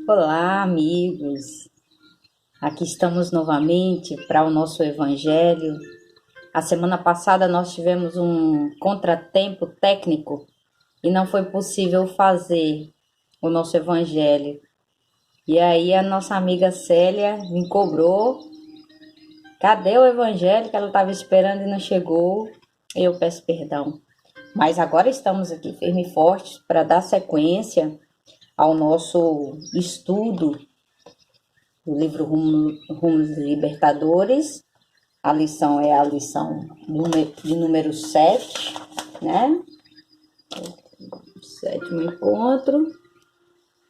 Olá, amigos. Aqui estamos novamente para o nosso evangelho. A semana passada nós tivemos um contratempo técnico e não foi possível fazer o nosso evangelho. E aí a nossa amiga Célia me cobrou. Cadê o evangelho que ela estava esperando e não chegou? Eu peço perdão. Mas agora estamos aqui firme e fortes para dar sequência ao nosso estudo do livro Rumos Libertadores. A lição é a lição de número 7, né? Sétimo encontro.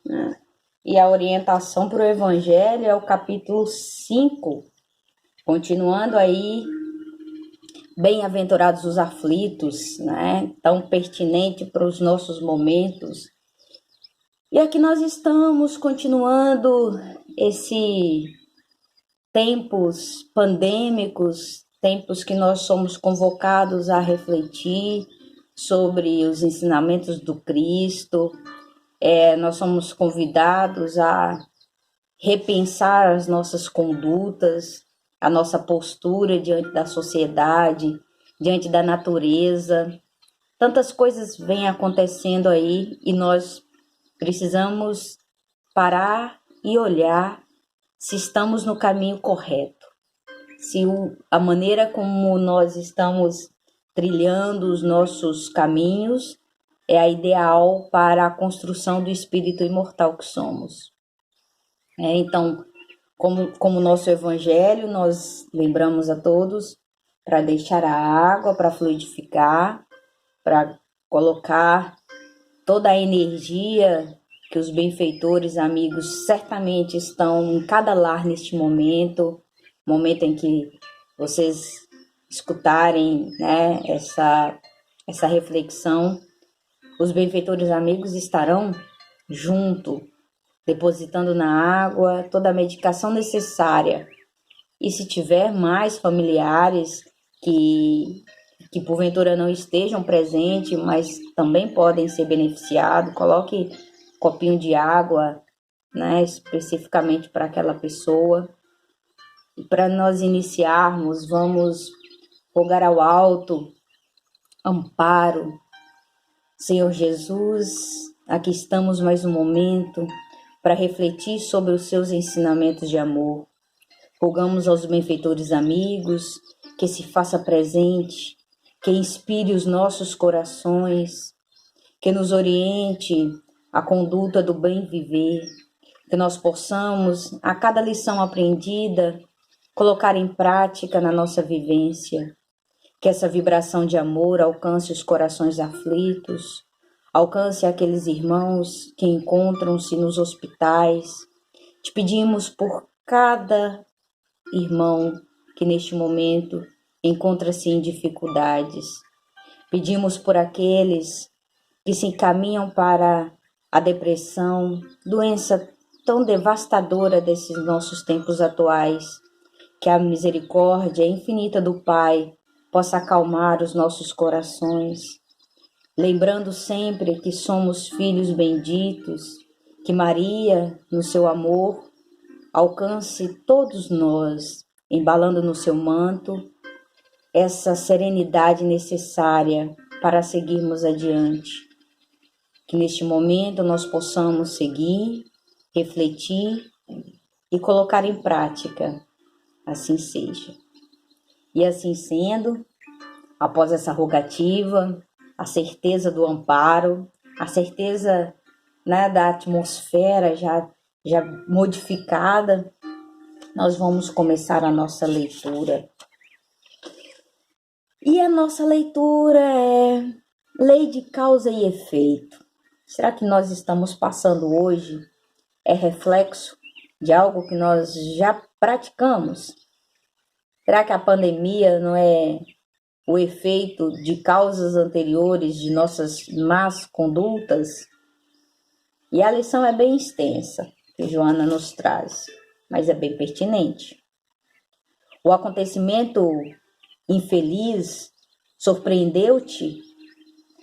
Né? E a orientação para o Evangelho é o capítulo 5. Continuando aí, bem-aventurados os aflitos, né? Tão pertinente para os nossos momentos. E aqui nós estamos continuando esse tempos pandêmicos, tempos que nós somos convocados a refletir sobre os ensinamentos do Cristo. Nós somos convidados a repensar as nossas condutas, a nossa postura diante da sociedade, diante da natureza. Tantas coisas vêm acontecendo aí e nós precisamos parar e olhar se estamos no caminho correto, se a maneira como nós estamos trilhando os nossos caminhos é a ideal para a construção do espírito imortal que somos. Então, como nosso evangelho, nós lembramos a todos para deixar a água, para fluidificar, para colocar toda a energia que os benfeitores amigos certamente estão em cada lar neste momento em que vocês escutarem, né, essa reflexão. Os benfeitores amigos estarão junto, depositando na água toda a medicação necessária. E se tiver mais familiares que porventura não estejam presentes, mas também podem ser beneficiados, coloque copinho de água, né, especificamente para aquela pessoa. E para nós iniciarmos, vamos rogar ao alto amparo. Senhor Jesus, aqui estamos mais um momento para refletir sobre os seus ensinamentos de amor. Rogamos aos benfeitores amigos que se faça presente, que inspire os nossos corações, que nos oriente a conduta do bem viver, que nós possamos, a cada lição aprendida, colocar em prática na nossa vivência, que essa vibração de amor alcance os corações aflitos, alcance aqueles irmãos que encontram-se nos hospitais. Te pedimos por cada irmão que neste momento encontra-se em dificuldades. Pedimos por aqueles que se encaminham para a depressão, doença tão devastadora desses nossos tempos atuais, que a misericórdia infinita do Pai possa acalmar os nossos corações, lembrando sempre que somos filhos benditos, que Maria, no seu amor, alcance todos nós, embalando no seu manto essa serenidade necessária para seguirmos adiante. Que neste momento nós possamos seguir, refletir e colocar em prática. Assim seja. E assim sendo, após essa rogativa, a certeza do amparo, a certeza, né, da atmosfera já modificada, nós vamos começar a nossa leitura. E a nossa leitura é lei de causa e efeito. Será que nós estamos passando hoje é reflexo de algo que nós já praticamos? Será que a pandemia não é o efeito de causas anteriores de nossas más condutas? E a lição é bem extensa, que Joana nos traz, mas é bem pertinente. O acontecimento infeliz surpreendeu-te,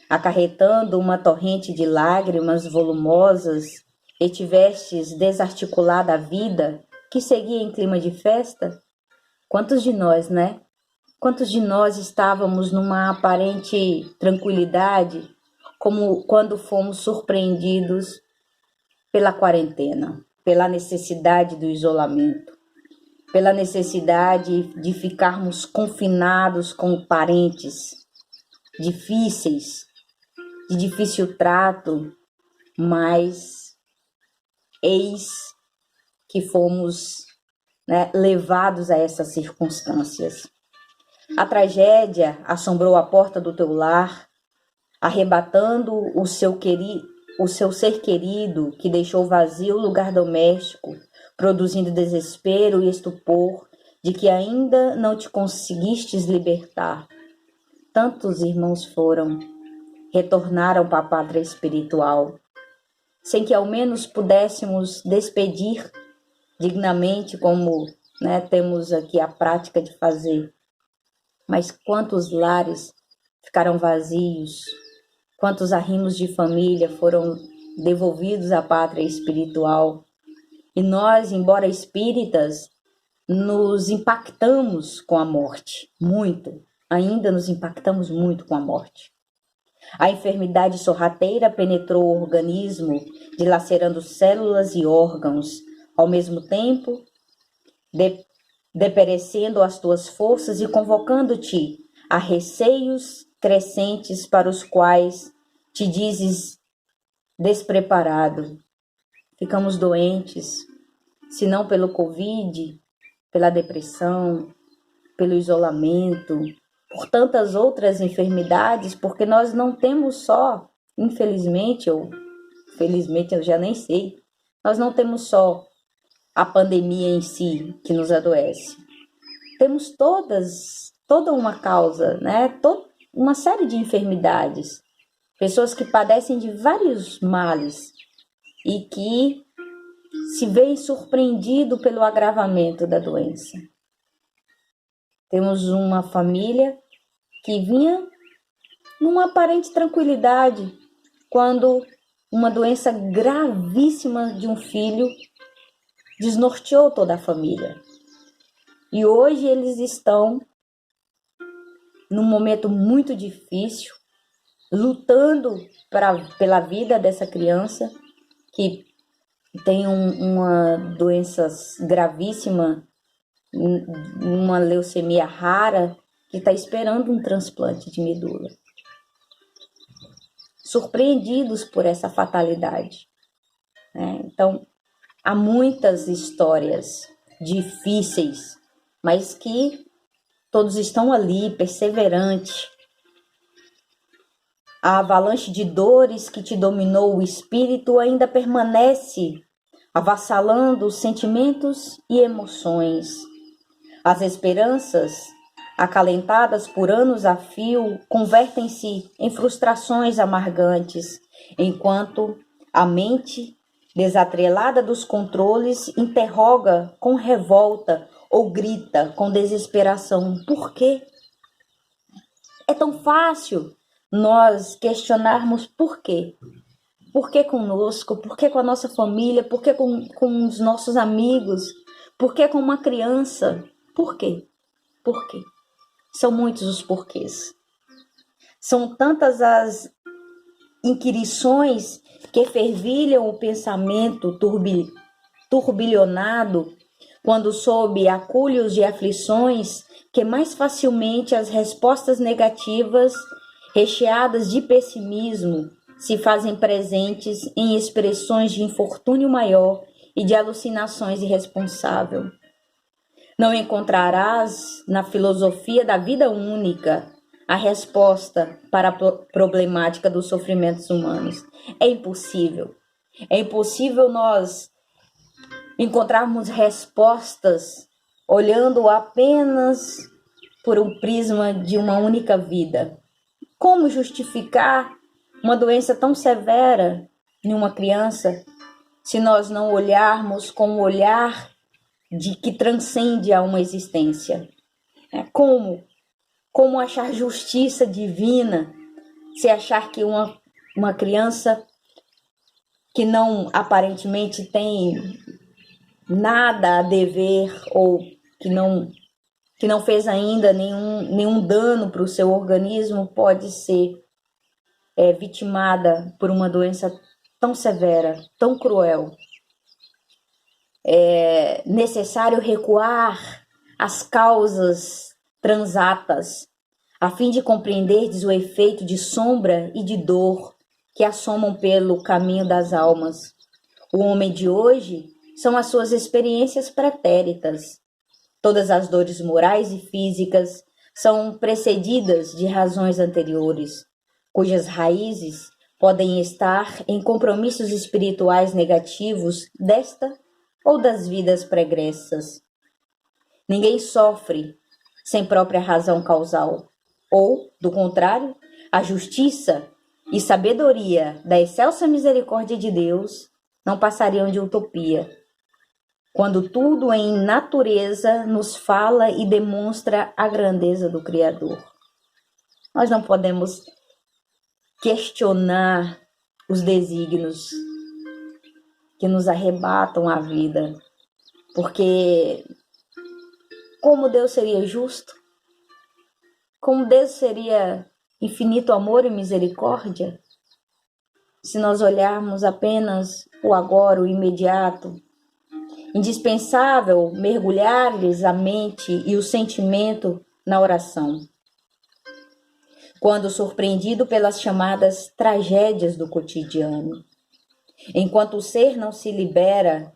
acarretando uma torrente de lágrimas volumosas e tivestes desarticulada a vida que seguia em clima de festa? Quantos de nós, né? Quantos de nós estávamos numa aparente tranquilidade, como quando fomos surpreendidos pela quarentena, pela necessidade do isolamento, pela necessidade de ficarmos confinados com parentes difíceis, de difícil trato, mas eis que fomos, né, levados a essas circunstâncias. A tragédia assombrou a porta do teu lar, arrebatando o seu ser querido, que deixou vazio o lugar doméstico, produzindo desespero e estupor de que ainda não te conseguistes libertar. Tantos irmãos retornaram para a pátria espiritual, sem que ao menos pudéssemos despedir dignamente, como, né, temos aqui a prática de fazer. Mas quantos lares ficaram vazios, quantos arrimos de família foram devolvidos à pátria espiritual. E nós, embora espíritas, nos impactamos com a morte, muito. Ainda nos impactamos muito com a morte. A enfermidade sorrateira penetrou o organismo, dilacerando células e órgãos, ao mesmo tempo, deperecendo as tuas forças e convocando-te a receios crescentes para os quais te dizes despreparado. Ficamos doentes, se não pelo Covid, pela depressão, pelo isolamento, por tantas outras enfermidades, porque nós não temos só, infelizmente, ou felizmente eu já nem sei, nós não temos só a pandemia em si que nos adoece. Temos toda uma causa, né? Uma série de enfermidades, pessoas que padecem de vários males e que se veem surpreendidos pelo agravamento da doença. Temos uma família que vinha numa aparente tranquilidade quando uma doença gravíssima de um filho desnorteou toda a família. E hoje eles estão num momento muito difícil, lutando pela vida dessa criança que tem uma doença gravíssima, uma leucemia rara, que está esperando um transplante de medula. Surpreendidos por essa fatalidade, né? Então, há muitas histórias difíceis, mas que todos estão ali, perseverantes. A avalanche de dores que te dominou o espírito ainda permanece, avassalando os sentimentos e emoções. As esperanças, acalentadas por anos a fio, convertem-se em frustrações amargantes, enquanto a mente, desatrelada dos controles, interroga com revolta ou grita com desesperação: por quê? É tão fácil nós questionarmos por quê. Por que conosco? Por que com a nossa família? Por que com os nossos amigos? Por que com uma criança? Por quê? Por quê? São muitos os porquês. São tantas as inquirições que fervilham o pensamento turbilhonado quando sob acúlios de aflições, que mais facilmente as respostas negativas, recheadas de pessimismo, se fazem presentes em expressões de infortúnio maior e de alucinações irresponsáveis. Não encontrarás na filosofia da vida única a resposta para a problemática dos sofrimentos humanos. É impossível. É impossível nós encontrarmos respostas olhando apenas por um prisma de uma única vida. Como justificar uma doença tão severa em uma criança se nós não olharmos com o olhar de que transcende a uma existência? Como achar justiça divina se achar que uma criança que não aparentemente tem nada a dever ou que não fez ainda nenhum dano para o seu organismo, pode ser vitimada por uma doença tão severa, tão cruel. É necessário recuar às causas transatas, a fim de compreenderdes o efeito de sombra e de dor que assomam pelo caminho das almas. O homem de hoje são as suas experiências pretéritas. Todas as dores morais e físicas são precedidas de razões anteriores, cujas raízes podem estar em compromissos espirituais negativos desta ou das vidas pregressas. Ninguém sofre sem própria razão causal, ou, do contrário, a justiça e sabedoria da excelsa misericórdia de Deus não passariam de utopia, quando tudo em natureza nos fala e demonstra a grandeza do Criador. Nós não podemos questionar os desígnios que nos arrebatam a vida, porque como Deus seria justo? Como Deus seria infinito amor e misericórdia? Se nós olharmos apenas o agora, o imediato, indispensável mergulhar-lhes a mente e o sentimento na oração. Quando surpreendido pelas chamadas tragédias do cotidiano, enquanto o ser não se libera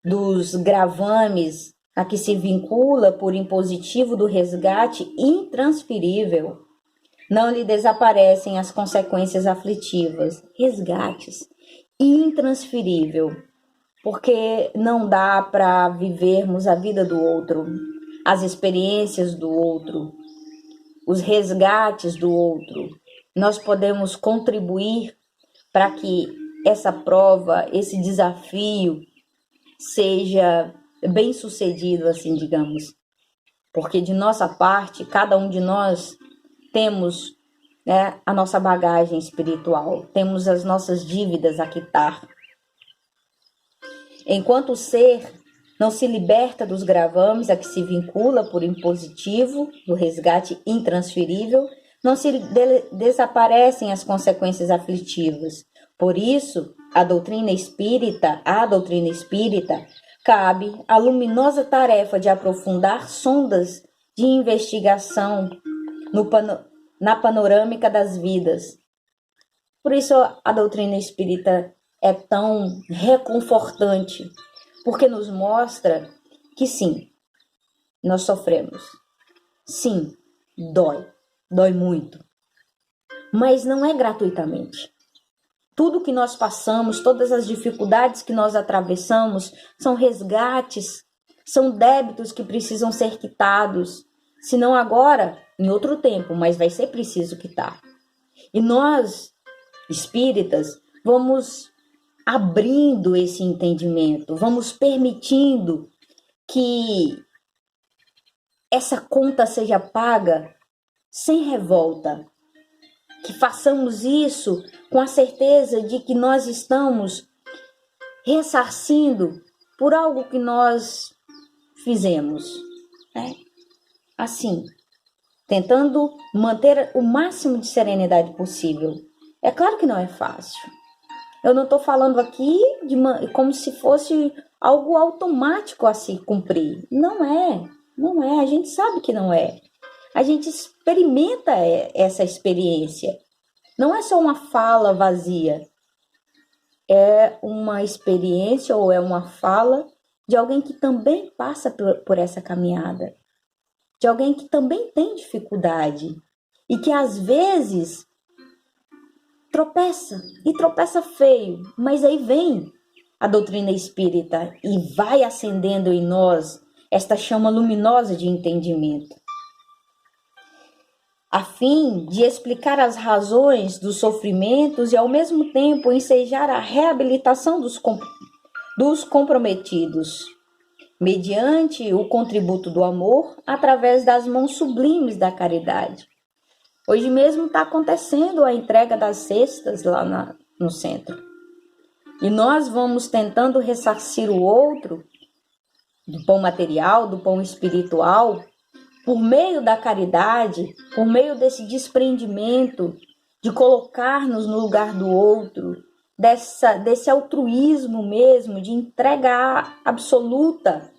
dos gravames a que se vincula por impositivo do resgate intransferível, não lhe desaparecem as consequências aflitivas. Resgates intransferível, porque não dá para vivermos a vida do outro, as experiências do outro, os resgates do outro. Nós podemos contribuir para que essa prova, esse desafio seja bem sucedido, assim, digamos. Porque de nossa parte, cada um de nós temos, né, a nossa bagagem espiritual, temos as nossas dívidas a quitar. Enquanto o ser não se liberta dos gravames a que se vincula por impositivo do resgate intransferível, não se desaparecem as consequências aflitivas. Por isso, à doutrina espírita, cabe a luminosa tarefa de aprofundar sondas de investigação na panorâmica das vidas. Por isso a doutrina espírita é tão reconfortante, porque nos mostra que sim, nós sofremos. Sim, dói muito. Mas não é gratuitamente. Tudo que nós passamos, todas as dificuldades que nós atravessamos, são resgates, são débitos que precisam ser quitados. Se não agora, em outro tempo, mas vai ser preciso quitar. E nós, espíritas, vamos abrindo esse entendimento, vamos permitindo que essa conta seja paga sem revolta. Que façamos isso com a certeza de que nós estamos ressarcindo por algo que nós fizemos, né? Assim, tentando manter o máximo de serenidade possível. É claro que não é fácil. Eu não estou falando aqui como se fosse algo automático a se cumprir. Não é. A gente sabe que não é. A gente experimenta essa experiência. Não é só uma fala vazia. É uma experiência ou é uma fala de alguém que também passa por essa caminhada. De alguém que também tem dificuldade. E que às vezes tropeça feio. Mas aí vem a doutrina espírita e vai acendendo em nós esta chama luminosa de entendimento, a fim de explicar as razões dos sofrimentos e, ao mesmo tempo, ensejar a reabilitação dos comprometidos, mediante o contributo do amor, através das mãos sublimes da caridade. Hoje mesmo está acontecendo a entrega das cestas lá no centro. E nós vamos tentando ressarcir o outro do pão material, do pão espiritual, por meio da caridade, por meio desse desprendimento, de colocar-nos no lugar do outro, desse altruísmo mesmo, de entrega absoluta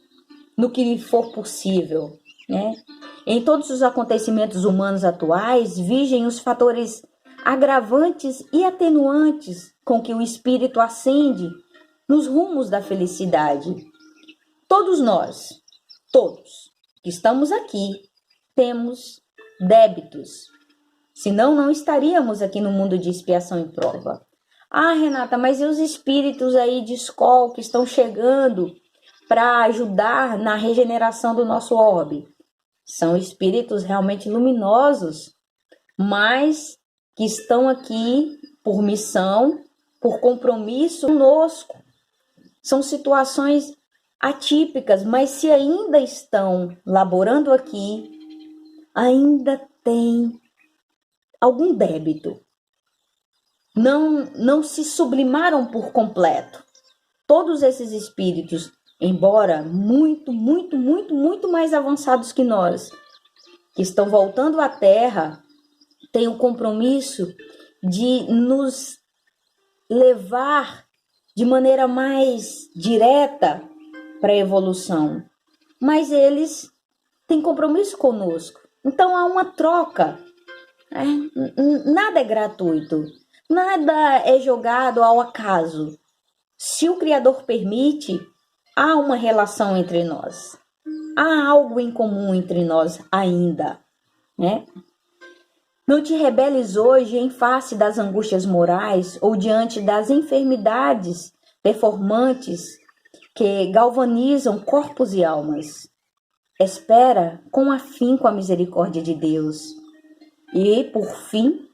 no que for possível, né? Em todos os acontecimentos humanos atuais, vigem os fatores agravantes e atenuantes com que o espírito ascende nos rumos da felicidade. Todos nós, todos que estamos aqui, temos débitos. Senão, não estaríamos aqui no mundo de expiação e prova. Ah, Renata, mas e os espíritos aí de escola que estão chegando para ajudar na regeneração do nosso orbe? São espíritos realmente luminosos, mas que estão aqui por missão, por compromisso conosco. São situações atípicas, mas se ainda estão laborando aqui, ainda tem algum débito. Não se sublimaram por completo. Todos esses espíritos, embora muito mais avançados que nós, que estão voltando à Terra, têm o compromisso de nos levar de maneira mais direta para a evolução. Mas eles têm compromisso conosco. Então há uma troca. Nada é gratuito. Nada é jogado ao acaso. Se o Criador permite, há uma relação entre nós. Há algo em comum entre nós ainda, né? Não te rebeles hoje em face das angústias morais ou diante das enfermidades deformantes que galvanizam corpos e almas. Espera com afinco a misericórdia de Deus. E, por fim,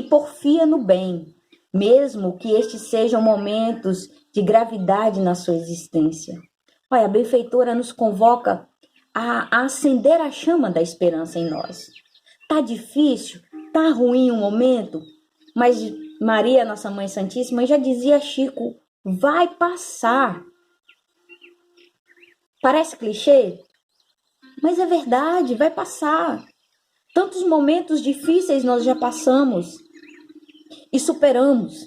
porfia no bem, mesmo que estes sejam momentos de gravidade na sua existência. Olha, a benfeitora nos convoca a acender a chama da esperança em nós. Tá difícil, tá ruim o momento, mas Maria, nossa Mãe Santíssima, já dizia a Chico, vai passar. Parece clichê, mas é verdade, vai passar. Tantos momentos difíceis nós já passamos e superamos.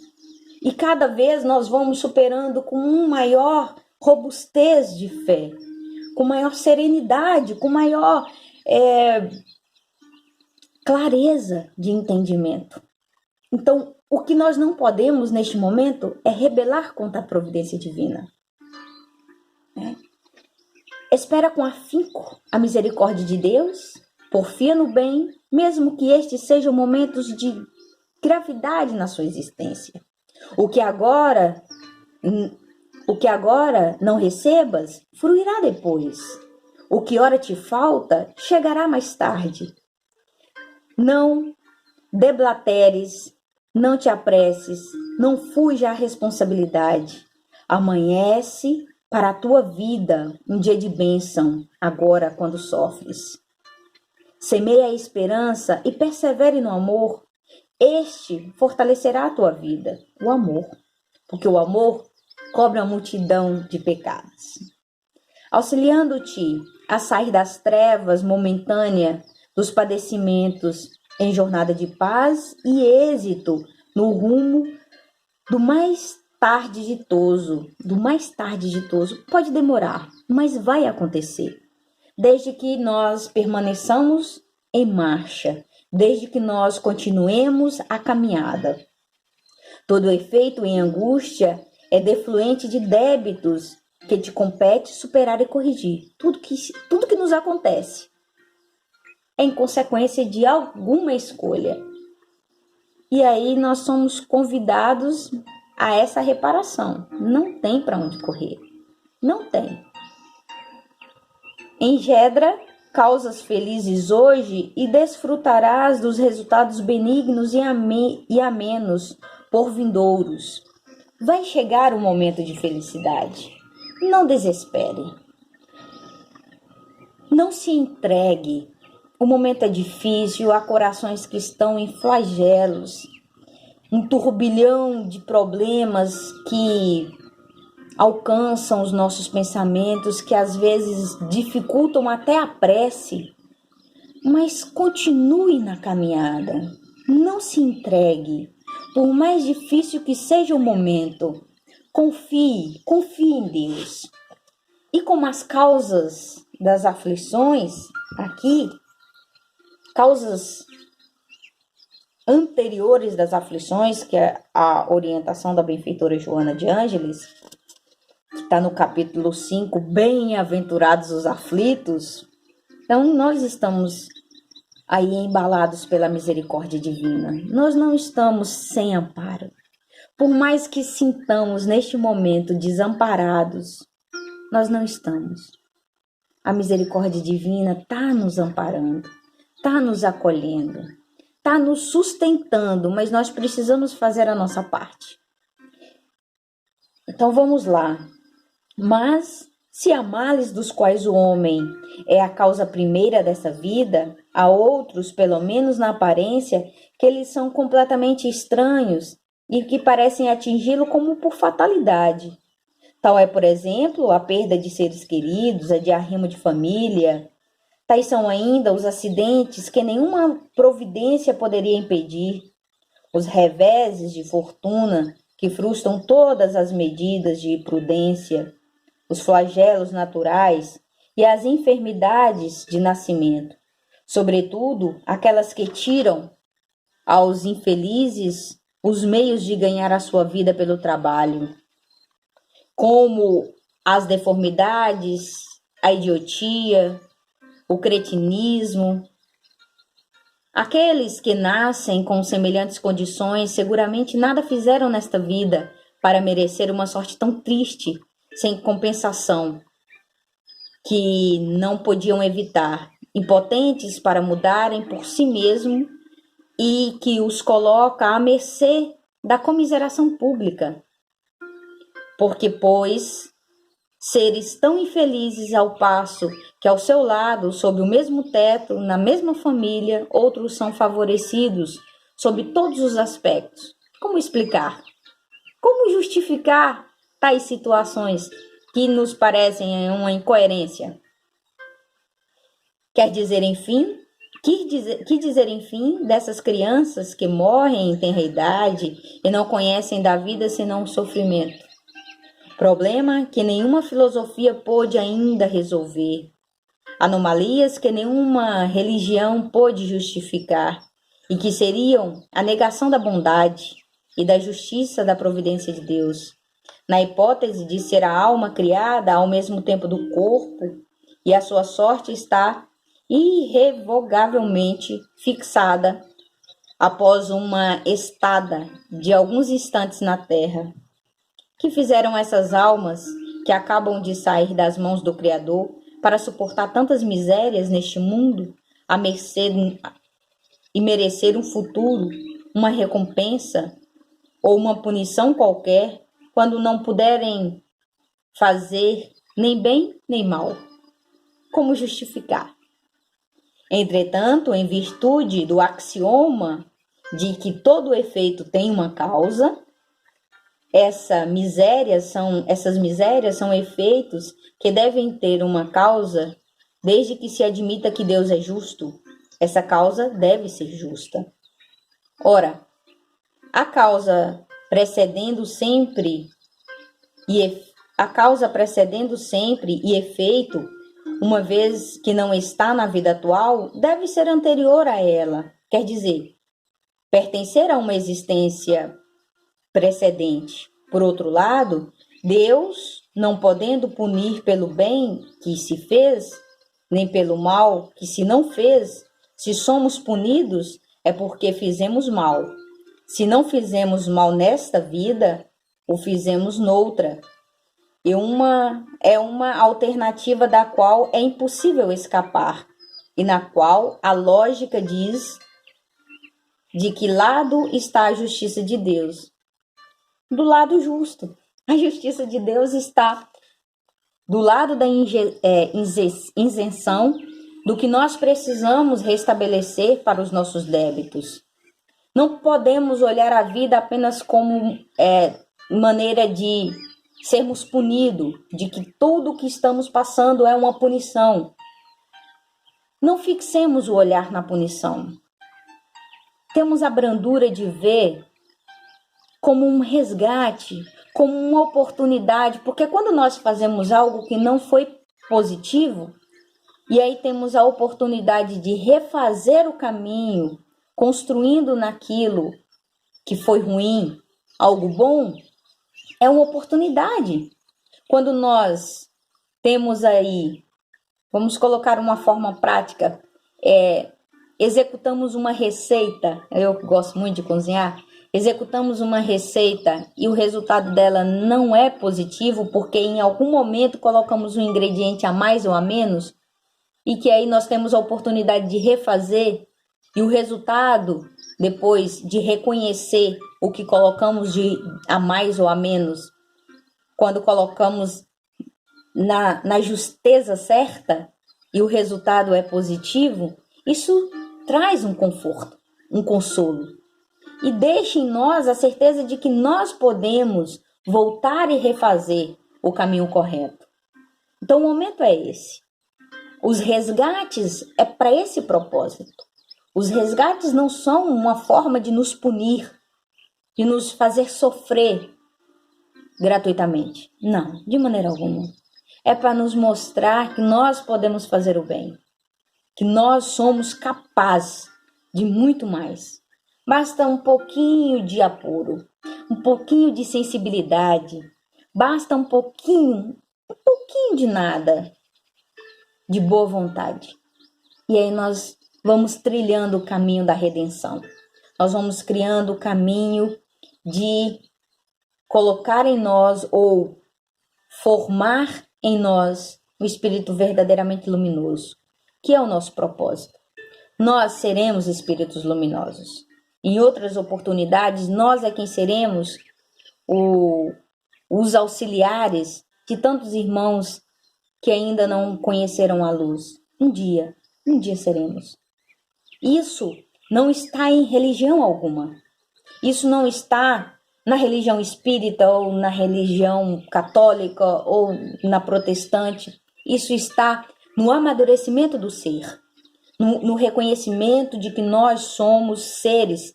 E cada vez nós vamos superando com maior robustez de fé, com maior serenidade, com maior clareza de entendimento. Então, o que nós não podemos neste momento é rebelar contra a providência divina. Espera com afinco a misericórdia de Deus, porfia no bem, mesmo que estes sejam momentos de gravidade na sua existência. O que agora não recebas, fruirá depois. O que ora te falta, chegará mais tarde. Não deblateres, não te apresses, não fuja à responsabilidade. Amanhece para a tua vida um dia de bênção, agora quando sofres. Semeia a esperança e persevere no amor. Este fortalecerá a tua vida, o amor, porque o amor cobre a multidão de pecados. Auxiliando-te a sair das trevas momentâneas dos padecimentos em jornada de paz e êxito no rumo do mais tarde ditoso. Pode demorar, mas vai acontecer. Desde que nós permaneçamos em marcha, desde que nós continuemos a caminhada. Todo efeito em angústia é defluente de débitos que te compete superar e corrigir. Tudo que nos acontece é em consequência de alguma escolha. E aí nós somos convidados a essa reparação. Não tem para onde correr. Não tem. Engendra causas felizes hoje e desfrutarás dos resultados benignos e amenos por vindouros. Vai chegar o momento de felicidade. Não desespere. Não se entregue. O momento é difícil, há corações que estão em flagelos. um turbilhão de problemas que alcançam os nossos pensamentos, que às vezes dificultam até a prece, mas continue na caminhada, não se entregue, por mais difícil que seja o momento, confie em Deus. E como as causas das aflições, aqui, causas anteriores das aflições, que é a orientação da benfeitora Joana de Ângeles, que está no capítulo 5, bem-aventurados os aflitos. Então, nós estamos aí embalados pela misericórdia divina. Nós não estamos sem amparo. Por mais que sintamos neste momento desamparados, nós não estamos. A misericórdia divina está nos amparando, está nos acolhendo, está nos sustentando, mas nós precisamos fazer a nossa parte. Então vamos lá. Mas se há males dos quais o homem é a causa primeira dessa vida, há outros, pelo menos na aparência, que eles são completamente estranhos e que parecem atingi-lo como por fatalidade. Tal é, por exemplo, a perda de seres queridos, a de arrimo de família. Tais são ainda os acidentes que nenhuma providência poderia impedir, os reveses de fortuna que frustram todas as medidas de prudência, os flagelos naturais e as enfermidades de nascimento, sobretudo aquelas que tiram aos infelizes os meios de ganhar a sua vida pelo trabalho, como as deformidades, a idiotia, o cretinismo. Aqueles que nascem com semelhantes condições seguramente nada fizeram nesta vida para merecer uma sorte tão triste, sem compensação, que não podiam evitar, impotentes para mudarem por si mesmo e que os coloca à mercê da comiseração pública. Porque, pois, seres tão infelizes ao passo que ao seu lado, sob o mesmo teto, na mesma família, outros são favorecidos sob todos os aspectos. Como explicar? Como justificar tais situações que nos parecem uma incoerência? Que dizer, enfim, dessas crianças que morrem em tenra idade e não conhecem da vida senão o sofrimento? Problema que nenhuma filosofia pôde ainda resolver. Anomalias que nenhuma religião pôde justificar e que seriam a negação da bondade e da justiça da providência de Deus, na hipótese de ser a alma criada ao mesmo tempo do corpo e a sua sorte está irrevogavelmente fixada após uma estada de alguns instantes na terra. Que fizeram essas almas que acabam de sair das mãos do Criador para suportar tantas misérias neste mundo, a mercê e merecer um futuro, uma recompensa ou uma punição qualquer, quando não puderem fazer nem bem nem mal? Como justificar? Entretanto, em virtude do axioma de que todo efeito tem uma causa, essas misérias são efeitos que devem ter uma causa, desde que se admita que Deus é justo. Essa causa deve ser justa. Ora, a causa precedendo sempre e efeito, uma vez que não está na vida atual, deve ser anterior a ela, quer dizer, pertencer a uma existência precedente. Por outro lado, Deus, não podendo punir pelo bem que se fez, nem pelo mal que se não fez, se somos punidos, é porque fizemos mal. Se não fizemos mal nesta vida, o fizemos noutra. E é uma alternativa da qual é impossível escapar, e na qual a lógica diz de que lado está a justiça de Deus. Do lado justo. A justiça de Deus está do lado da isenção do que nós precisamos restabelecer para os nossos débitos. Não podemos olhar a vida apenas como maneira de sermos punidos, de que tudo o que estamos passando é uma punição. Não fixemos o olhar na punição. Temos a brandura de ver como um resgate, como uma oportunidade, porque quando nós fazemos algo que não foi positivo, e aí temos a oportunidade de refazer o caminho, construindo naquilo que foi ruim, algo bom, é uma oportunidade. Quando nós temos aí, vamos colocar uma forma prática, executamos uma receita, eu gosto muito de cozinhar, executamos uma receita e o resultado dela não é positivo, porque em algum momento colocamos um ingrediente a mais ou a menos, e que aí nós temos a oportunidade de refazer, e o resultado, depois de reconhecer o que colocamos de a mais ou a menos, quando colocamos na justeza certa, e o resultado é positivo, isso traz um conforto, um consolo. E deixa em nós a certeza de que nós podemos voltar e refazer o caminho correto. Então o momento é esse. Os resgates é para esse propósito. Os resgates não são uma forma de nos punir, de nos fazer sofrer gratuitamente. Não, de maneira alguma. É para nos mostrar que nós podemos fazer o bem, que nós somos capazes de muito mais. Basta um pouquinho de apuro, um pouquinho de sensibilidade, basta um pouquinho de nada, de boa vontade. E aí nós vamos trilhando o caminho da redenção. Nós vamos criando o caminho de colocar em nós ou formar em nós o espírito verdadeiramente luminoso, que é o nosso propósito. Nós seremos espíritos luminosos. Em outras oportunidades, nós é quem seremos os auxiliares de tantos irmãos que ainda não conheceram a luz. Um dia seremos. Isso não está em religião alguma. Isso não está na religião espírita ou na religião católica ou na protestante. Isso está no amadurecimento do ser, no reconhecimento de que nós somos seres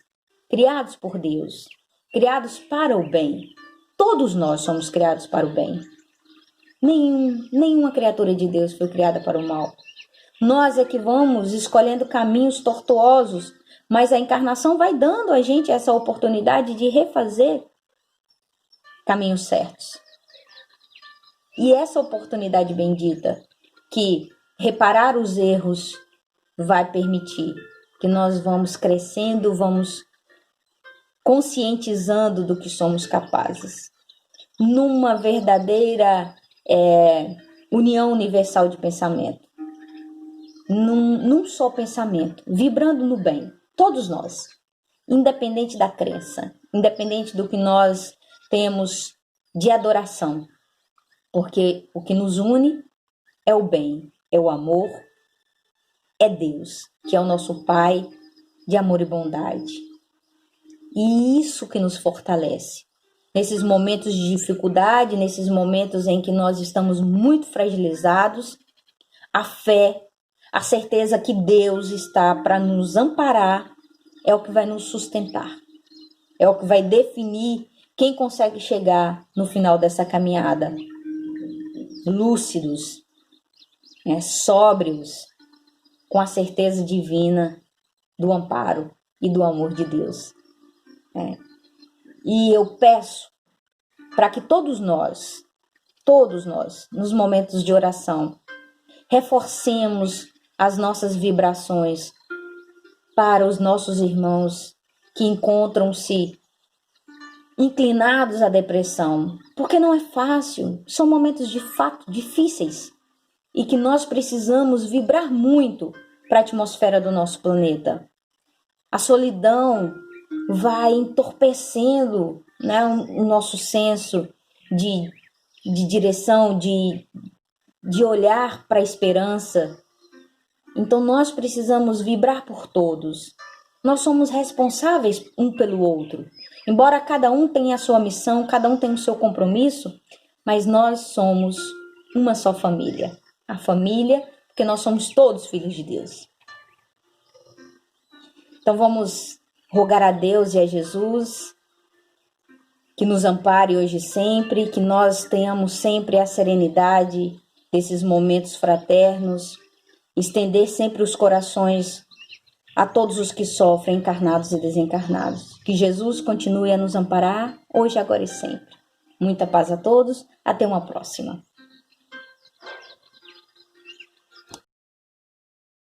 criados por Deus, criados para o bem. Todos nós somos criados para o bem. Nenhuma criatura de Deus foi criada para o mal. Nós é que vamos escolhendo caminhos tortuosos, mas a encarnação vai dando a gente essa oportunidade de refazer caminhos certos. E essa oportunidade bendita, que reparar os erros vai permitir que nós vamos crescendo, vamos conscientizando do que somos capazes. Numa verdadeira união universal de pensamento. Num só pensamento, vibrando no bem. Todos nós, independente da crença, independente do que nós temos de adoração. Porque o que nos une é o bem, é o amor, é Deus, que é o nosso Pai de amor e bondade. E isso que nos fortalece. Nesses momentos de dificuldade, nesses momentos em que nós estamos muito fragilizados, a fé, a certeza que Deus está para nos amparar é o que vai nos sustentar. É o que vai definir quem consegue chegar no final dessa caminhada. Lúcidos, sóbrios, com a certeza divina do amparo e do amor de Deus. E eu peço para que todos nós, nos momentos de oração, reforcemos as nossas vibrações para os nossos irmãos que encontram-se inclinados à depressão, porque não é fácil, são momentos de fato difíceis e que nós precisamos vibrar muito para a atmosfera do nosso planeta. A solidão vai entorpecendo, o nosso senso de direção, de olhar para a esperança. Então nós precisamos vibrar por todos. Nós somos responsáveis um pelo outro. Embora cada um tenha a sua missão, cada um tenha o seu compromisso, mas nós somos uma só família. A família, porque nós somos todos filhos de Deus. Então vamos rogar a Deus e a Jesus que nos ampare hoje e sempre, que nós tenhamos sempre a serenidade desses momentos fraternos, estender sempre os corações a todos os que sofrem, encarnados e desencarnados. Que Jesus continue a nos amparar, hoje, agora e sempre. Muita paz a todos, até uma próxima.